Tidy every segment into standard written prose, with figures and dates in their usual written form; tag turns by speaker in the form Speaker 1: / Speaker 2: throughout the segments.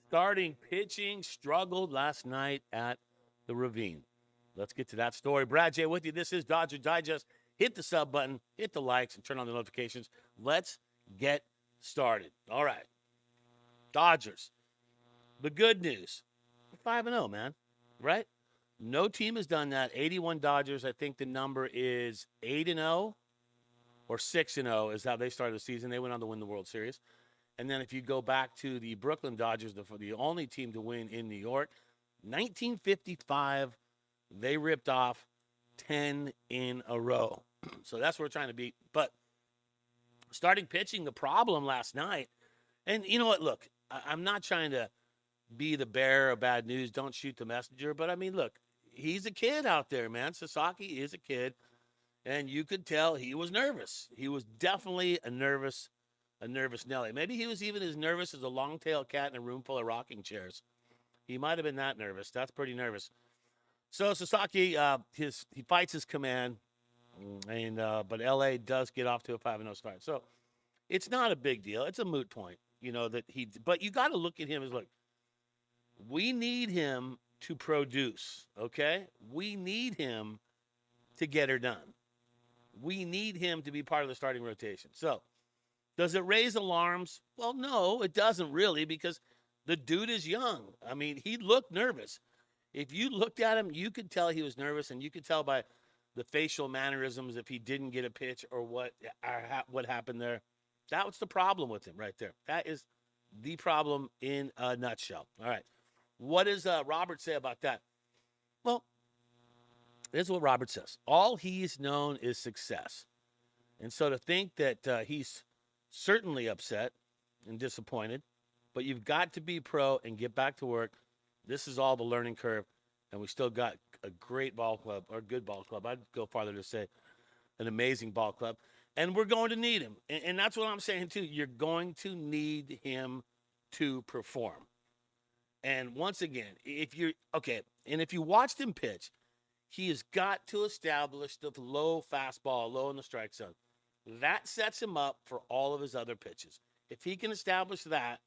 Speaker 1: Starting pitching struggled last night at the Ravine. Let's get to that story. Brad J with you. This is Dodger Digest. Hit the sub button, hit the likes, and turn on the notifications. Let's get started. All right. Dodgers. The good news. 5-0, man. Right? No team has done that. 81 Dodgers. I think the number is 8-0 or 6-0 is how they started the season. They went on to win the World Series. And then if you go back to the Brooklyn Dodgers, the only team to win in New York, 1955, they ripped off 10 in a row. So that's what we're trying to beat. But starting pitching, the problem last night, and you know what? Look, I'm not trying to be the bearer of bad news. Don't shoot the messenger. But I mean, look, he's a kid out there, man. Sasaki is a kid. And you could tell he was nervous. He was definitely a nervous Nelly. Maybe he was even as nervous as a long-tailed cat in a room full of rocking chairs. He might have been that nervous. That's pretty nervous. So Sasaki, he fights his command, and but LA does get off to a 5-0 start. So it's not a big deal. It's a moot point, that he. But you got to look at him as look. We need him to produce. Okay, we need him to get her done. We need him to be part of the starting rotation. So does it raise alarms? Well, no, it doesn't really because the dude is young. I mean, he looked nervous. If you looked at him, you could tell he was nervous, and you could tell by the facial mannerisms if he didn't get a pitch or what happened there. That was the problem with him right there. That is the problem in a nutshell. All right. What does Robert say about that? Well, this is what Robert says. All he's known is success. And so to think that he's certainly upset and disappointed, but you've got to be pro and get back to work. This is all the learning curve, and we still got a great ball club, or a good ball club. I'd go farther to say an amazing ball club, and we're going to need him. And that's what I'm saying, too. You're going to need him to perform. And once again, if you watched him pitch, he has got to establish the low fastball, low in the strike zone. That sets him up for all of his other pitches. If he can establish that,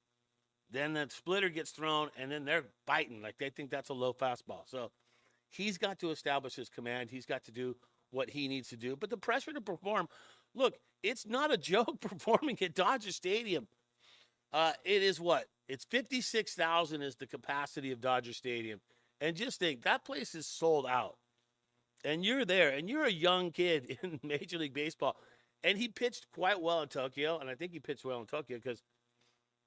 Speaker 1: then the splitter gets thrown, and then they're biting like they think that's a low fastball. So he's got to establish his command. He's got to do what he needs to do. But the pressure to perform, look, it's not a joke performing at Dodger Stadium. It is what? It's 56,000 is the capacity of Dodger Stadium. And just think, that place is sold out. And you're there, and you're a young kid in Major League Baseball. And he pitched quite well in Tokyo, and I think he pitched well in Tokyo because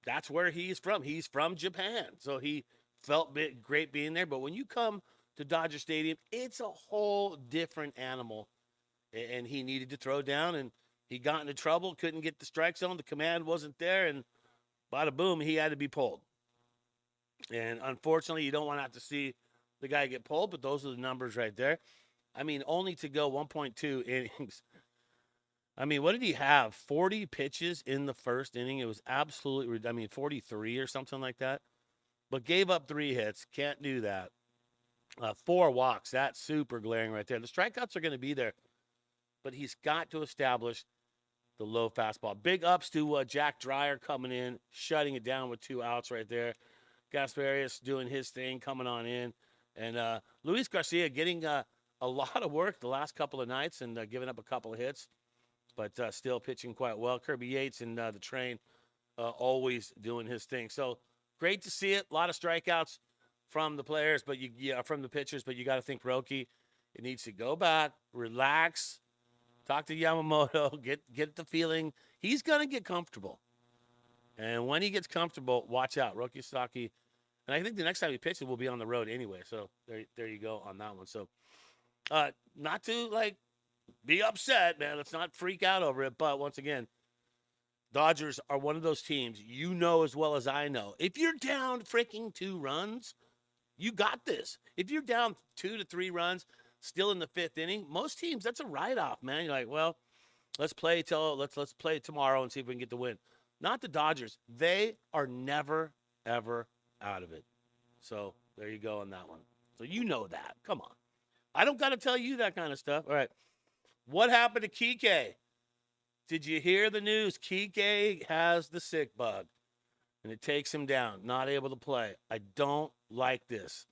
Speaker 1: that's where he's from. He's from Japan, so he felt great being there. But when you come to Dodger Stadium, it's a whole different animal, and he needed to throw down, and he got into trouble, couldn't get the strike zone. The command wasn't there, and bada boom, he had to be pulled. And unfortunately, you don't want to have to see the guy get pulled, but those are the numbers right there. I mean, only to go 1.2 innings. I mean, what did he have? 40 pitches in the first inning. It was absolutely, 43 or something like that. But gave up 3 hits. Can't do that. 4 walks. That's super glaring right there. The strikeouts are going to be there. But he's got to establish the low fastball. Big ups to Jack Dreyer coming in, shutting it down with 2 outs right there. Gasparius doing his thing, coming on in. And Luis Garcia getting a lot of work the last couple of nights and giving up a couple of hits. But still pitching quite well. Kirby Yates and the train always doing his thing. So great to see it. A lot of strikeouts from the players, but from the pitchers. But you got to think Roki. It needs to go back, relax, talk to Yamamoto, get the feeling he's gonna get comfortable. And when he gets comfortable, watch out, Roki Sasaki. And I think the next time he pitches will be on the road anyway. So there you go on that one. So not to be upset, man. Let's not freak out over it. But once again, Dodgers are one of those teams you know as well as I know. If you're down freaking 2 runs, you got this. If you're down 2 to 3 runs, still in the 5th inning, most teams that's a write-off, man. You're like, well, let's play tomorrow and see if we can get the win. Not the Dodgers. They are never ever out of it. So there you go on that one. So you know that. Come on. I don't got to tell you that kind of stuff. All right. What happened to Kike? Did you hear the news? Kike has the sick bug. and it takes him down, not able to play. I don't like this.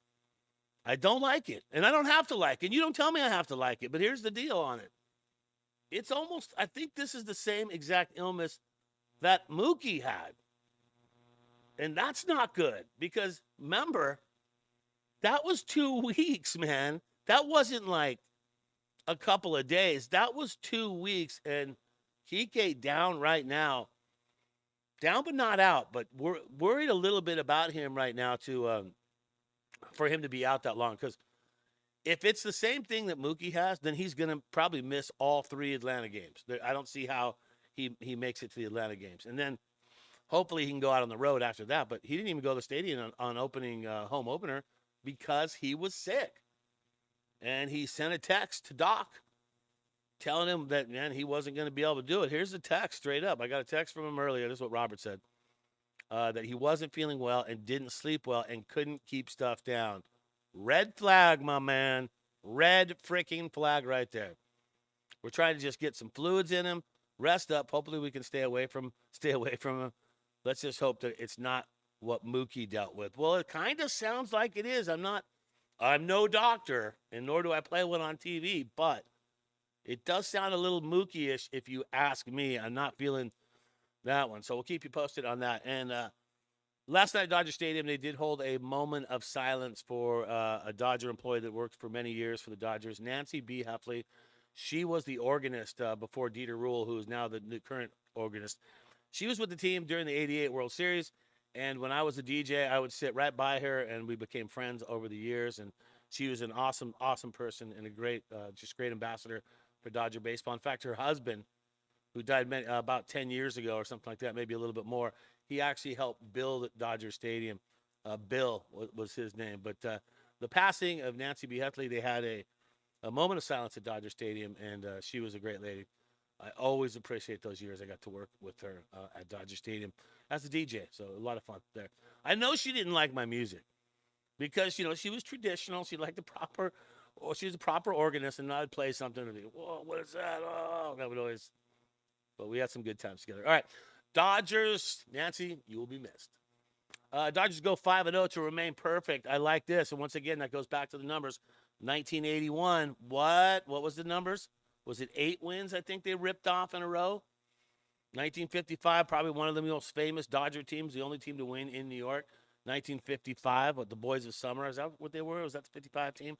Speaker 1: I don't like it. And I don't have to like it. You don't tell me I have to like it. But here's the deal on it. It's almost, I think this is the same exact illness that Mookie had. And that's not good because remember, that was 2 weeks, man. That wasn't like a couple of days. That was 2 weeks. And Kike down right now. Down but not out. But we're worried a little bit about him right now for him to be out that long. Because if it's the same thing that Mookie has, then he's going to probably miss all 3 Atlanta games. I don't see how he makes it to the Atlanta games. And then hopefully he can go out on the road after that. But he didn't even go to the stadium on opening home opener because he was sick. And he sent a text to Doc telling him that, man, he wasn't going to be able to do it. Here's the text straight up. I got a text from him earlier. This is what Robert said. That he wasn't feeling well and didn't sleep well and couldn't keep stuff down. Red flag, my man. Red freaking flag right there. We're trying to just get some fluids in him, rest up. Hopefully we can stay away from him. Let's just hope that it's not what Mookie dealt with. Well, it kind of sounds like it is. I'm no doctor, and nor do I play one on TV, but it does sound a little Mookie-ish if you ask me. I'm not feeling that one. So we'll keep you posted on that. And last night at Dodger Stadium, they did hold a moment of silence for a Dodger employee that worked for many years for the Dodgers, Nancy B. Hefley. She was the organist before Dieter Rule, who is now the current organist. She was with the team during the 88 World Series. And when I was a DJ, I would sit right by her, and we became friends over the years. And she was an awesome, awesome person and a great ambassador for Dodger baseball. In fact, her husband, who died about 10 years ago or something like that, maybe a little bit more, he actually helped build Dodger Stadium. Bill was his name. But the passing of Nancy B. Hefley, they had a moment of silence at Dodger Stadium, and she was a great lady. I always appreciate those years I got to work with her at Dodger Stadium as a DJ. So a lot of fun there. I know she didn't like my music because, she was traditional. She liked she was a proper organist, and I'd play something and be, whoa, what is that? Oh, that would always, but we had some good times together. All right. Dodgers, Nancy, you will be missed. Dodgers go 5-0 to remain perfect. I like this. And once again, that goes back to the numbers. 1981. What was the numbers? Was it 8 wins I think they ripped off in a row? 1955, probably one of the most famous Dodger teams, the only team to win in New York. 1955, the Boys of Summer. Is that what they were? Was that the 55 team?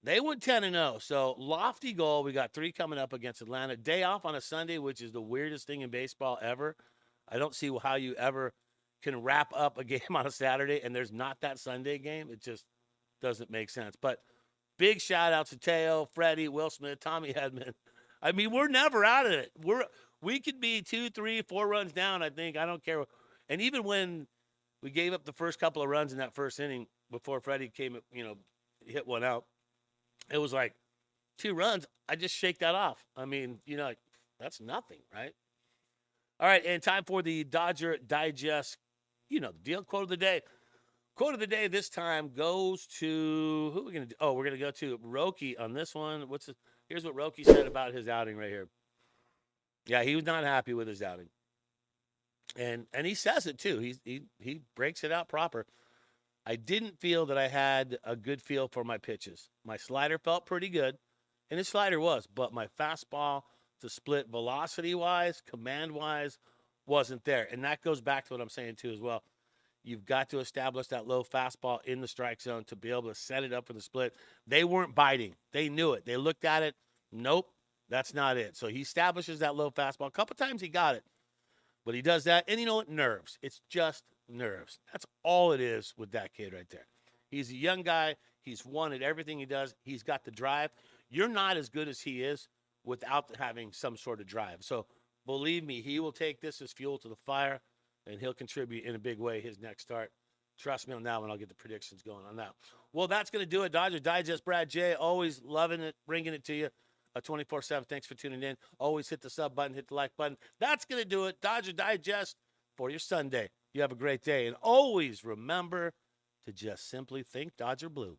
Speaker 1: They went 10-0. So lofty goal. We got 3 coming up against Atlanta. Day off on a Sunday, which is the weirdest thing in baseball ever. I don't see how you ever can wrap up a game on a Saturday and there's not that Sunday game. It just doesn't make sense. But big shout out to Teo, Freddie, Will Smith, Tommy Hedman. I mean, we're never out of it. We could be 2, 3, 4 runs down, I think. I don't care. And even when we gave up the first couple of runs in that first inning before Freddie came, hit one out, it was like 2 runs. I just shake that off. I mean, that's nothing, right? All right, and time for the Dodger Digest, the deal. Quote of the day. Quote of the day this time goes to, who are we going to do? Oh, we're going to go to Roki on this one. Here's what Roki said about his outing right here. Yeah, he was not happy with his outing. And he says it too. He breaks it out proper. I didn't feel that I had a good feel for my pitches. My slider felt pretty good, and his slider was, but my fastball to split velocity-wise, command-wise, wasn't there. And that goes back to what I'm saying too as well. You've got to establish that low fastball in the strike zone to be able to set it up for the split. They weren't biting. They knew it. They looked at it. Nope, that's not it. So he establishes that low fastball. A couple times he got it, but he does that. And you know what? Nerves. It's just nerves. That's all it is with that kid right there. He's a young guy. He's won at everything he does. He's got the drive. You're not as good as he is without having some sort of drive. So believe me, he will take this as fuel to the fire, and he'll contribute in a big way his next start. Trust me on that one. I'll get the predictions going on that. Well, that's going to do it. Dodger Digest, Brad J. Always loving it, bringing it to you 24/7. Thanks for tuning in. Always hit the sub button, hit the like button. That's going to do it. Dodger Digest for your Sunday. You have a great day. And always remember to just simply think Dodger Blue.